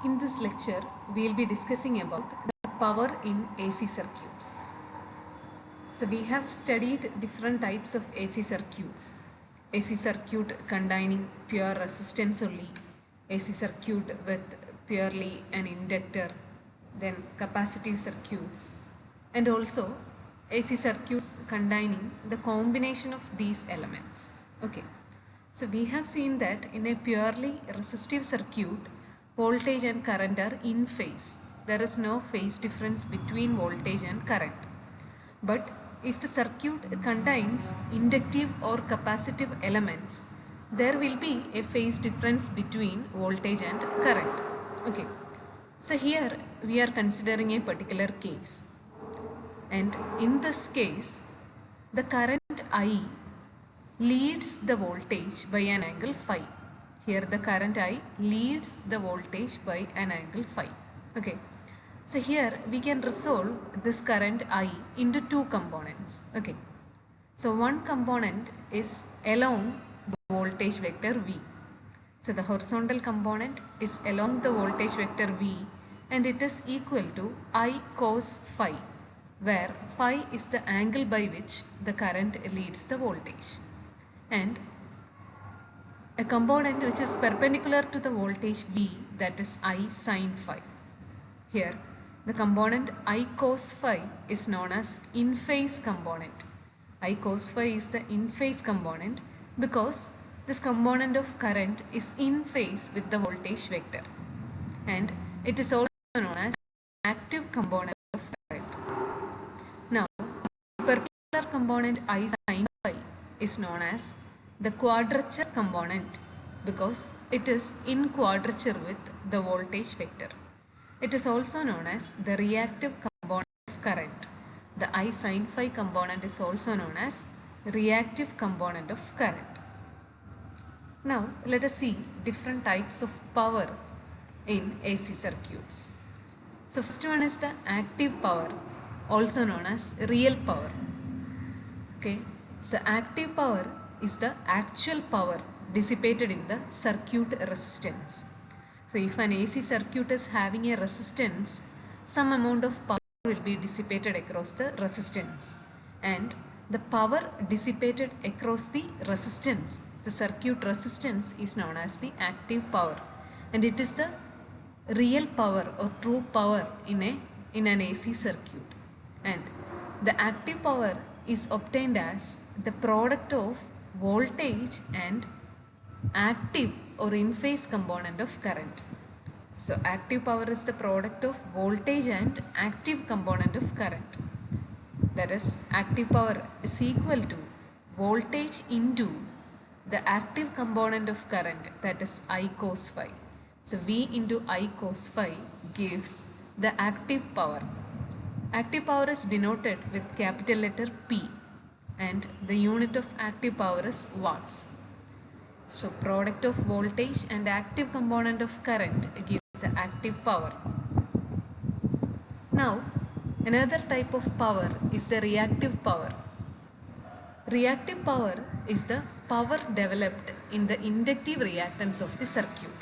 In this lecture, we will be discussing about the power in AC circuits. So we have studied different types of AC circuits. AC circuit containing pure resistance only, AC circuit with purely an inductor, then capacitive circuits, and also AC circuits containing the combination of these elements. Okay. So we have seen that in a purely resistive circuit, voltage and current are in phase. There is no phase difference between voltage and current. But if the circuit contains inductive or capacitive elements, there will be a phase difference between voltage and current. Okay. So here we are considering a particular case. And in this case, the current I leads the voltage by an angle phi. Here the current I leads the voltage by an angle phi. Okay. So here we can resolve this current I into two components. Okay. So one component is along the voltage vector V. So the horizontal component is along the voltage vector V and it is equal to I cos phi, where phi is the angle by which the current leads the voltage. And a component which is perpendicular to the voltage V, that is I sin phi. Here the component I cos phi is known as in phase component. I cos phi is the in phase component because this component of current is in phase with the voltage vector, and it is also known as active component of current. Now, perpendicular component I sin phi is known as the quadrature component because it is in quadrature with the voltage vector. It is also known as the reactive component of current. The I sin phi component is also known as reactive component of current. Now let us see different types of power in AC circuits. So first one is the active power, also known as real power. Okay, so active power is the actual power dissipated in the circuit resistance. So if an AC circuit is having a resistance, some amount of power will be dissipated across the resistance, and the power dissipated across the resistance, the circuit resistance, is known as the active power, and it is the real power or true power in an AC circuit. And the active power is obtained as the product of voltage and active or in phase component of current. So active power is the product of voltage and active component of current. That is, active power is equal to voltage into the active component of current, that is I cos phi. So V into I cos phi gives the active power. Active power is denoted with capital letter P, and the unit of active power is watts. So product of voltage and active component of current gives the active power. Now another type of power is the reactive power. Reactive power is the power developed in the inductive reactance of the circuit.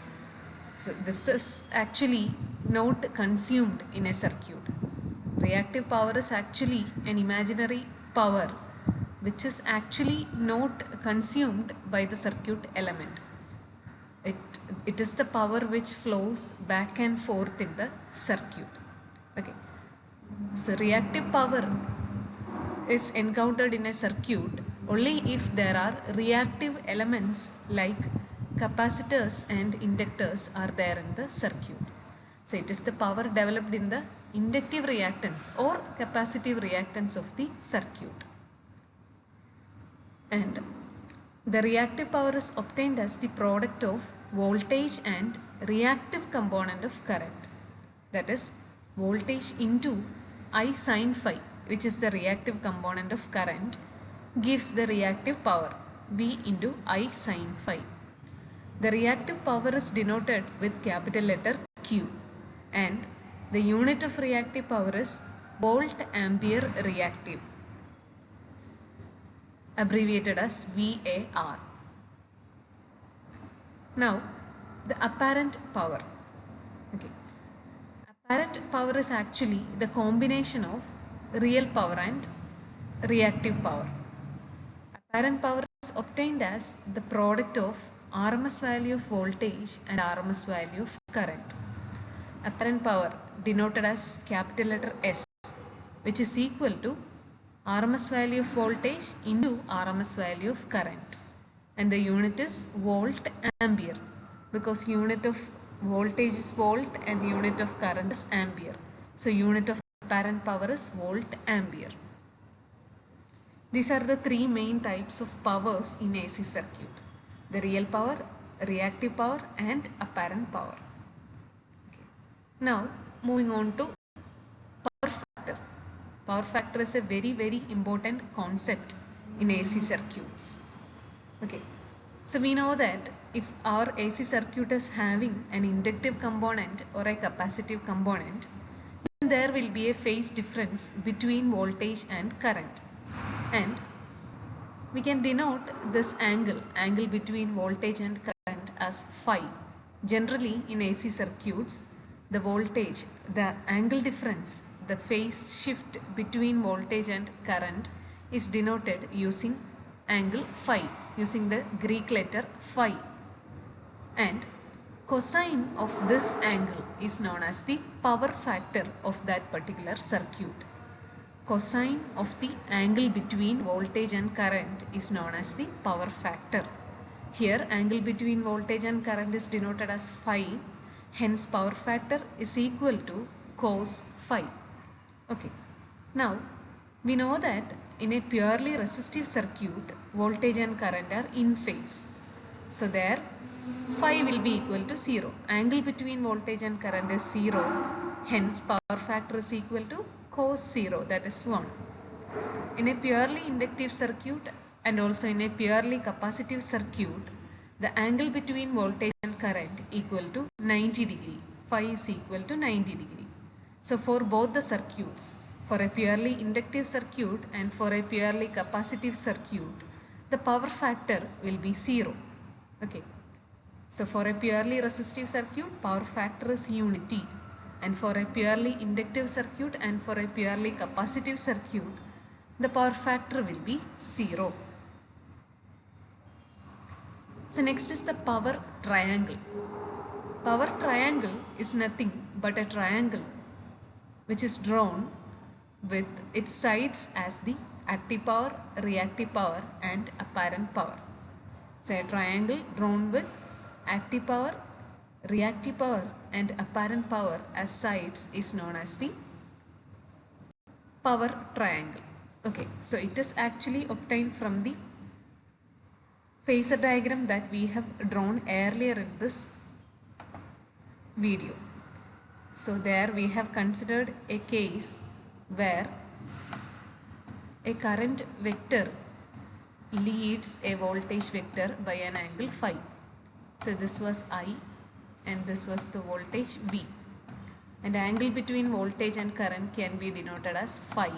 So this is actually not consumed in a circuit. Reactive power is actually an imaginary power which is actually not consumed by the circuit element. It is the power which flows back and forth in the circuit. Okay. So reactive power is encountered in a circuit only if there are reactive elements like capacitors and inductors are there in the circuit. So it is the power developed in the inductive reactance or capacitive reactance of the circuit. And the reactive power is obtained as the product of voltage and reactive component of current. That is, voltage into I sin phi, which is the reactive component of current, gives the reactive power V into I sin phi. The reactive power is denoted with capital letter Q, and the unit of reactive power is volt ampere reactive, abbreviated as VAR. Now the apparent power. Okay. Apparent power is actually the combination of real power and reactive power. Apparent power is obtained as the product of RMS value of voltage and RMS value of current. Apparent power denoted as capital letter S, which is equal to RMS value of voltage into RMS value of current, and the unit is volt ampere, because unit of voltage is volt and unit of current is ampere. So unit of apparent power is volt ampere. These are the three main types of powers in AC circuit: the real power, reactive power and apparent power. Okay. Now moving on to power factor. Power factor is a very important concept in AC circuits. Okay, so we know that if our AC circuit is having an inductive component or a capacitive component, then there will be a phase difference between voltage and current, and we can denote this angle between voltage and current as phi. Generally in AC circuits, the voltage, the angle difference, the phase shift between voltage and current is denoted using angle phi, using the Greek letter phi, and cosine of this angle is known as the power factor of that particular circuit. Cosine of the angle between voltage and current is known as the power factor. Here angle between voltage and current is denoted as phi, hence power factor is equal to cos phi. Okay, now we know that in a purely resistive circuit, voltage and current are in phase. So there phi will be equal to 0. Angle between voltage and current is 0. Hence power factor is equal to cos 0, that is 1. In a purely inductive circuit and also in a purely capacitive circuit, the angle between voltage and current equal to 90 degree. Phi is equal to 90 degree. So for both the circuits, for a purely inductive circuit and for a purely capacitive circuit, the power factor will be 0. Okay. So for a purely resistive circuit, power factor is unity, and for a purely inductive circuit and for a purely capacitive circuit, the power factor will be 0. So next is the power triangle. Power triangle is nothing but a triangle which is drawn with its sides as the active power, reactive power and apparent power. So a triangle drawn with active power, reactive power and apparent power as sides is known as the power triangle. Okay, so it is actually obtained from the phasor diagram that we have drawn earlier in this video. So there we have considered a case where a current vector leads a voltage vector by an angle phi. So this was I and this was the voltage V, and angle between voltage and current can be denoted as phi.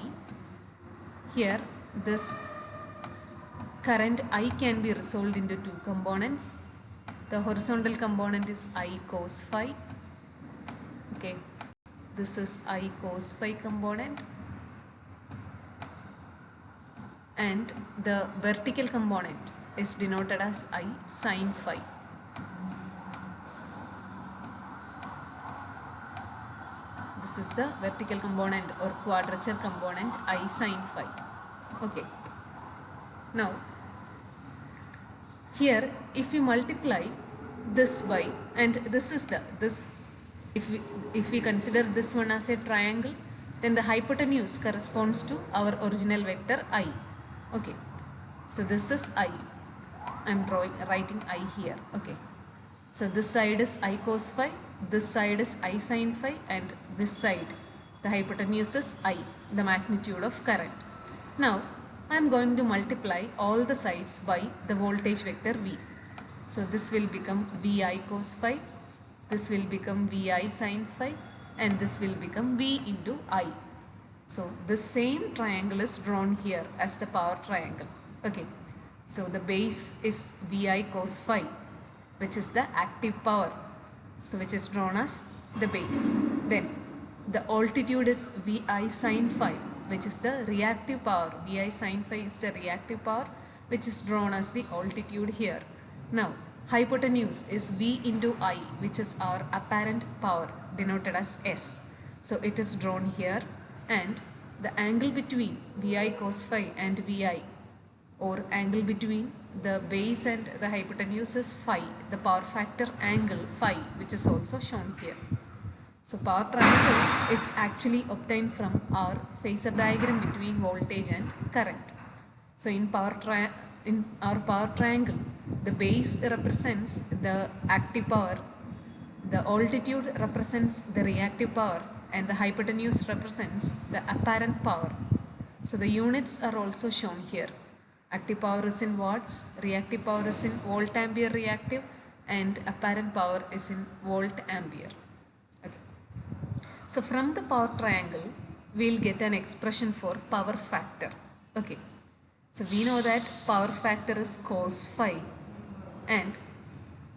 Here this current I can be resolved into two components. The horizontal component is I cos phi. Okay, this is I cos phi component, and the vertical component is denoted as I sin phi. This is the vertical component or quadrature component I sin phi. Okay. Now here if we multiply this by, and this is this, if we consider this one as a triangle, then the hypotenuse corresponds to our original vector I. Okay, so this is I am writing I here. Okay, so this side is I cos phi, this side is I sin phi, and this side the hypotenuse is I, the magnitude of current. Now I am going to multiply all the sides by the voltage vector V. So this will become Vi cos phi, this will become Vi sin phi, and this will become V into I. So this same triangle is drawn here as the power triangle. Okay, so the base is Vi cos phi, which is the active power, so which is drawn as the base. Then the altitude is Vi sine phi, which is the reactive power. Vi sine phi is the reactive power, which is drawn as the altitude here. Now, hypotenuse is V into I, which is our apparent power, denoted as S. So it is drawn here, and the angle between Vi cos phi and Vi, or angle between the base and the hypotenuse, is phi, the power factor angle phi, which is also shown here. So power triangle is actually obtained from our phasor diagram between voltage and current. So in our power triangle, the base represents the active power, the altitude represents the reactive power, and the hypotenuse represents the apparent power. So the units are also shown here. Active power is in watts, reactive power is in volt ampere reactive, and apparent power is in volt ampere. Okay. So from the power triangle, we'll get an expression for power factor. Okay. So we know that power factor is cos phi, and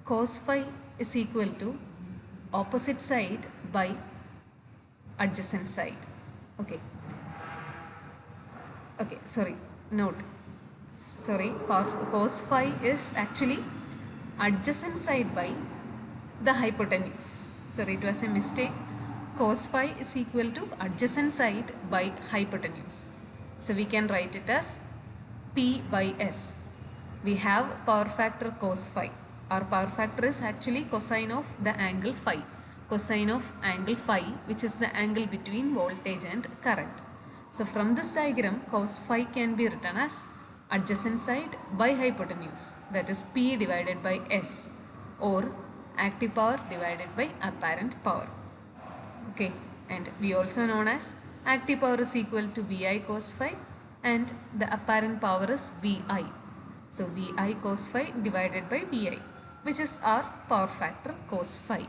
cos phi is equal to opposite side by adjacent side. Okay. Okay, sorry, note. Sorry, cos phi is actually adjacent side by the hypotenuse. Sorry, it was a mistake. Cos phi is equal to adjacent side by hypotenuse. So we can write it as P by S. We have power factor cos phi. Our power factor is actually cosine of the angle phi. Cosine of angle phi, which is the angle between voltage and current. So from this diagram, cos phi can be written as adjacent side by hypotenuse, that is P divided by S, or active power divided by apparent power. Okay, and we also known as active power is equal to Vi cos phi, and the apparent power is Vi. So Vi cos phi divided by Vi, which is our power factor cos phi.